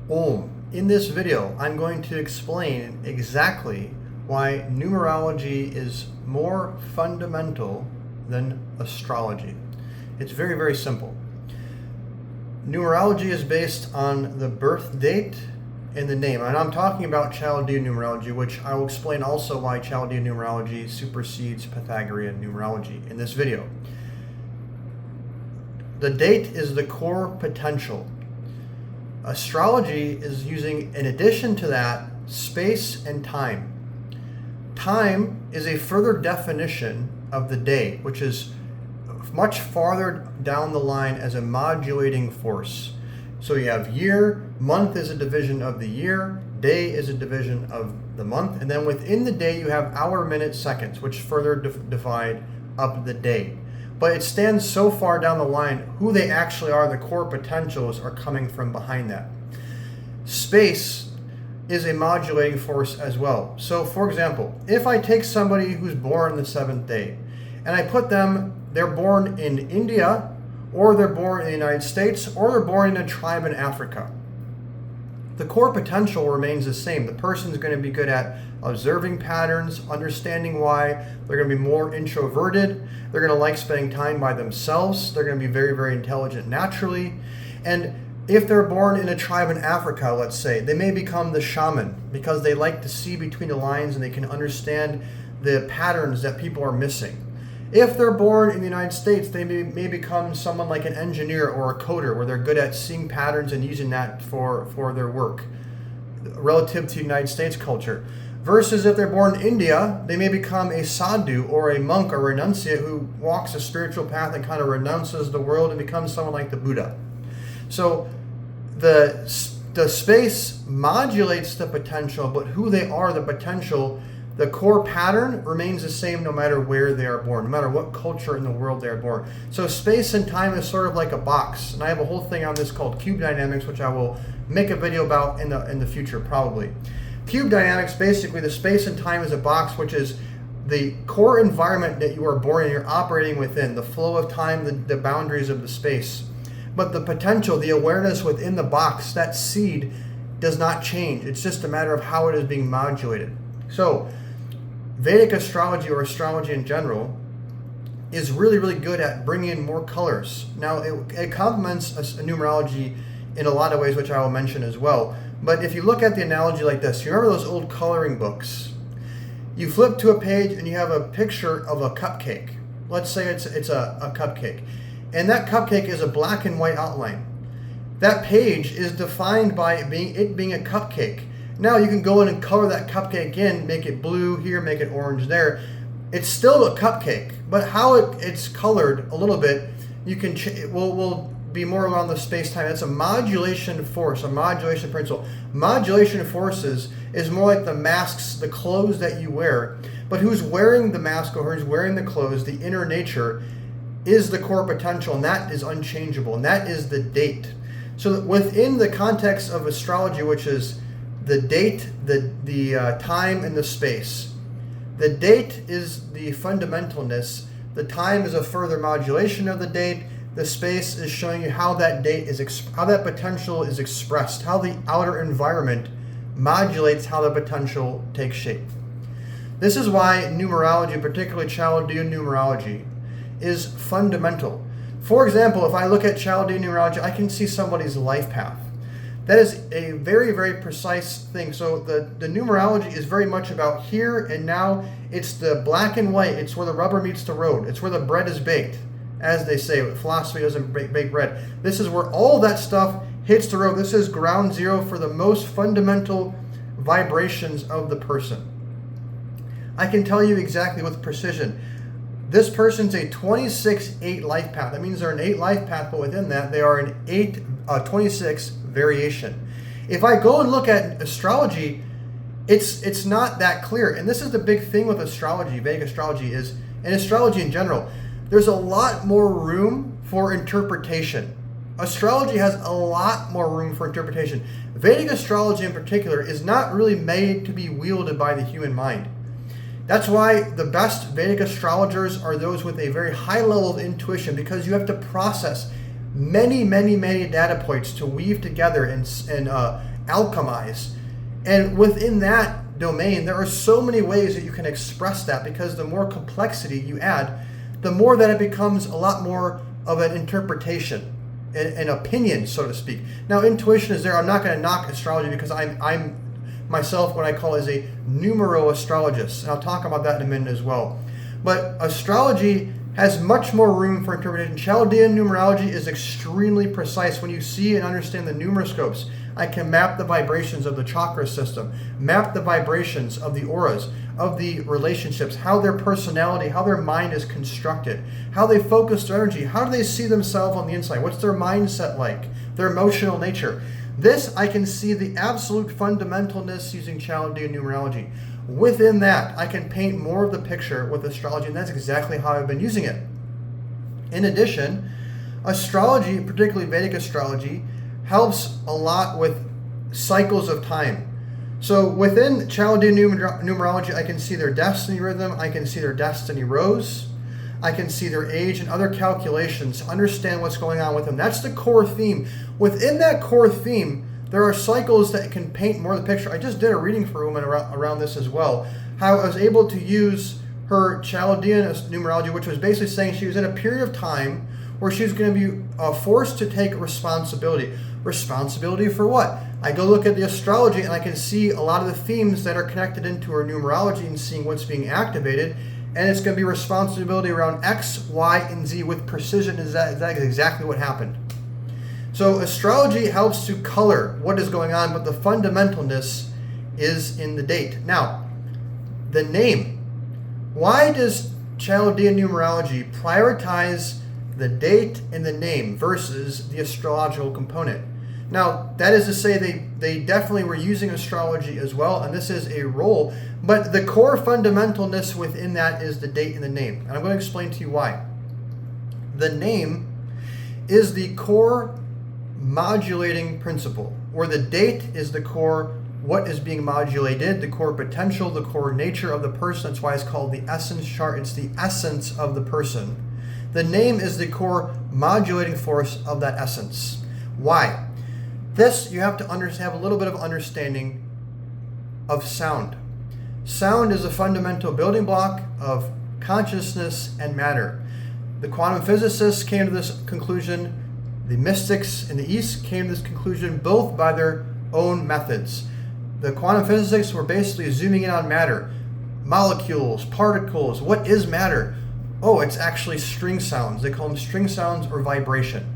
Om. In this video, I'm going to explain exactly why numerology is more fundamental than astrology. It's very, very simple. Numerology is based on the birth date and the name. And I'm talking about Chaldean numerology, which I will explain also why Chaldean numerology supersedes Pythagorean numerology in this video. The date is the core potential. Astrology is using, in addition to that, space and time. Time is a further definition of the day, which is much farther down the line as a modulating force. So you have year, month is a division of the year, day is a division of the month, and then within the day you have hour, minute, seconds, which further divide up the day. But it stands so far down the line, who they actually are, the core potentials are coming from behind that. Space is a modulating force as well. So for example, if I take somebody who's born the seventh day, and I put them, they're born in India, or they're born in the United States, or they're born in a tribe in Africa, the core potential remains the same. The person's going to be good at observing patterns, understanding why. They're going to be more introverted. They're going to like spending time by themselves. They're going to be very, very intelligent naturally. And if they're born in a tribe in Africa, let's say, they may become the shaman because they like to see between the lines and they can understand the patterns that people are missing. If they're born in the United States, they may become someone like an engineer or a coder, where they're good at seeing patterns and using that for their work relative to United States culture. Versus if they're born in India, they may become a sadhu or a monk or renunciate who walks a spiritual path and kind of renounces the world and becomes someone like the Buddha. So the space modulates the potential, but who they are, the potential, the core pattern remains the same no matter where they are born, no matter what culture in the world they are born. So space and time is sort of like a box. And I have a whole thing on this called cube dynamics, which I will make a video about in the future probably. Cube dynamics, basically the space and time is a box, which is the core environment that you are born in, you're operating within, the flow of time, the boundaries of the space. But the potential, the awareness within the box, that seed does not change. It's just a matter of how it is being modulated. So Vedic astrology, or astrology in general, is really, really good at bringing in more colors. Now, it complements a numerology in a lot of ways, which I will mention as well. But if you look at the analogy like this, you remember those old coloring books? You flip to a page and you have a picture of a cupcake. Let's say it's a cupcake. And that cupcake is a black and white outline. That page is defined by it being a cupcake. Now you can go in and color that cupcake in, make it blue here, make it orange there. It's still a cupcake, but how it's colored a little bit, will be more around the space-time. It's a modulation force, a modulation principle. Modulation forces is more like the masks, the clothes that you wear. But who's wearing the mask or who's wearing the clothes, the inner nature, is the core potential, and that is unchangeable, and that is the date. So within the context of astrology, which is the date, the time, and the space. The date is the fundamentalness. The time is a further modulation of the date. The space is showing you how that date how that potential is expressed, how the outer environment modulates how the potential takes shape. This is why numerology, particularly Chaldean numerology, is fundamental. For example, if I look at Chaldean numerology, I can see somebody's life path. That is a very, very precise thing. So the numerology is very much about here and now. It's the black and white. It's where the rubber meets the road. It's where the bread is baked, as they say. Philosophy doesn't bake bread. This is where all that stuff hits the road. This is ground zero for the most fundamental vibrations of the person. I can tell you exactly with precision. This person's a 26-8 life path. That means they're an 8 life path, but within that, they are an 26 variation. If I go and look at astrology, it's not that clear. And this is the big thing with astrology, Vedic astrology, and astrology in general. There's a lot more room for interpretation. Astrology has a lot more room for interpretation. Vedic astrology in particular is not really made to be wielded by the human mind. That's why the best Vedic astrologers are those with a very high level of intuition, because you have to process many data points to weave together and alchemize. And within that domain, there are so many ways that you can express that, because the more complexity you add, the more that it becomes a lot more of an interpretation, an opinion, so to speak. Now, intuition is there. I'm not going to knock astrology, because I'm myself what I call is a numero-astrologist. And I'll talk about that in a minute as well. But astrology has much more room for interpretation. Chaldean numerology is extremely precise. When you see and understand the numeroscopes, I can map the vibrations of the chakra system, map the vibrations of the auras, of the relationships, how their personality, how their mind is constructed, how they focus their energy, how do they see themselves on the inside, what's their mindset like, their emotional nature. This, I can see the absolute fundamentalness using Chaldean numerology. Within that, I can paint more of the picture with astrology, and that's exactly how I've been using it. In addition, astrology, particularly Vedic astrology, helps a lot with cycles of time. So within Chaldean numerology, I can see their destiny rhythm, I can see their destiny rose, I can see their age and other calculations, understand what's going on with them. That's the core theme. Within that core theme, there are cycles that can paint more of the picture. I just did a reading for a woman around this as well, how I was able to use her Chaldean numerology, which was basically saying she was in a period of time where she was going to be forced to take responsibility. Responsibility for what? I go look at the astrology and I can see a lot of the themes that are connected into her numerology and seeing what's being activated. And it's going to be responsibility around X, Y, and Z with precision. Is that exactly what happened? So astrology helps to color what is going on, but the fundamentalness is in the date. Now, the name. Why does Chaldean numerology prioritize the date and the name versus the astrological component? Now, that is to say they definitely were using astrology as well, and this is a role, but the core fundamentalness within that is the date and the name. And I'm going to explain to you why. The name is the core modulating principle, where the date is the core, what is being modulated, the core potential, the core nature of the person. That's why it's called the essence chart. It's the essence of the person. The name is the core modulating force of that essence. Why? This, you have to have a little bit of understanding of sound. Sound is a fundamental building block of consciousness and matter. The quantum physicists came to this conclusion. The mystics in the East came to this conclusion, both by their own methods. The quantum physicists were basically zooming in on matter. Molecules, particles, what is matter? Oh, it's actually string sounds. They call them string sounds or vibration.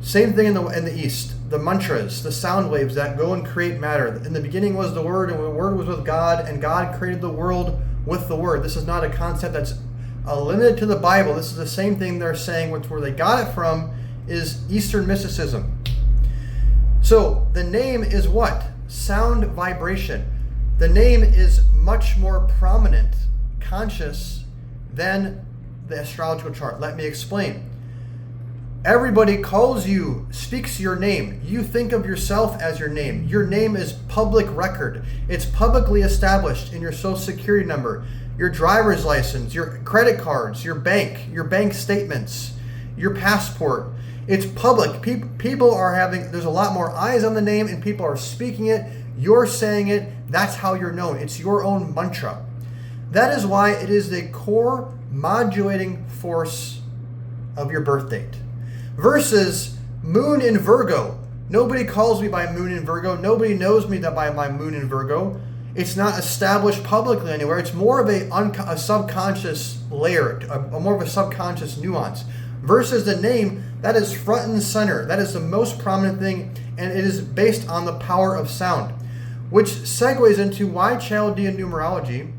Same thing in the East. The mantras, the sound waves that go and create matter. In the beginning was the Word, and the Word was with God, and God created the world with the Word. This is not a concept that's limited to the Bible. This is the same thing they're saying, where they got it from is Eastern mysticism. So the name is what? Sound vibration. The name is much more prominent, conscious, than the astrological chart. Let me explain. Everybody calls you, speaks your name. You think of yourself as your name. Your name is public record. It's publicly established in your social security number, your driver's license, your credit cards, your bank statements, your passport. It's public. People are there's a lot more eyes on the name and people are speaking it. You're saying it. That's how you're known. It's your own mantra. That is why it is the core modulating force of your birth date. Versus moon in Virgo. Nobody calls me by moon in Virgo. Nobody knows me by my moon in Virgo. It's not established publicly anywhere. It's more of a subconscious layer, more of a subconscious nuance. Versus the name, that is front and center. That is the most prominent thing, and it is based on the power of sound. Which segues into why Chaldean numerology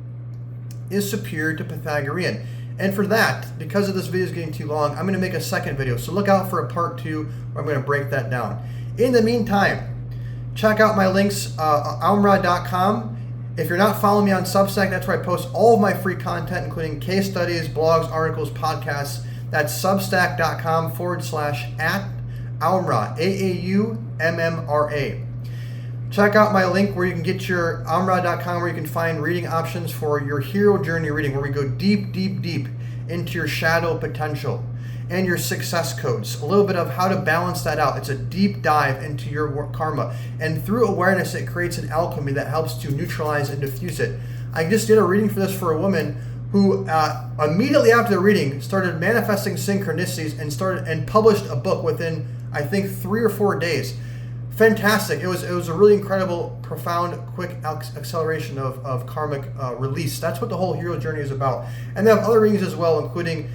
is superior to Pythagorean. And for that, because of this video is getting too long, I'm going to make a second video. So look out for a part 2 where I'm going to break that down. In the meantime, check out my links, aumra.com. If you're not following me on Substack, that's where I post all of my free content, including case studies, blogs, articles, podcasts. That's substack.com/@Aumra, AAUMMRA. Check out my link where you can get your aumra.com, where you can find reading options for your hero journey reading, where we go deep, deep, deep into your shadow potential. and your success codes, a little bit of how to balance that out. It's a deep dive into your karma. And through awareness, it creates an alchemy that helps to neutralize and diffuse it. I just did a reading for this for a woman who immediately after the reading started manifesting synchronicities and published a book within, I think, 3 or 4 days. Fantastic. It was a really incredible, profound, quick acceleration of karmic release. That's what the whole hero journey is about. And they have other readings as well, including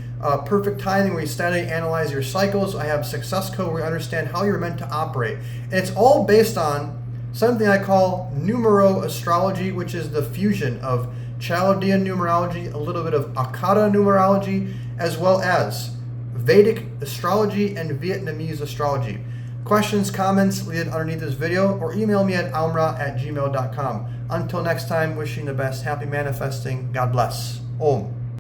perfect timing, where you steadily analyze your cycles. I have success code, where you understand how you're meant to operate. And it's all based on something I call Numerology, which is the fusion of Chaldean numerology, a little bit of Akkada numerology, as well as Vedic astrology and Vietnamese astrology. Questions, comments, leave it underneath this video or email me at aumra@gmail.com. Until next time, wishing the best. Happy manifesting. God bless. Om.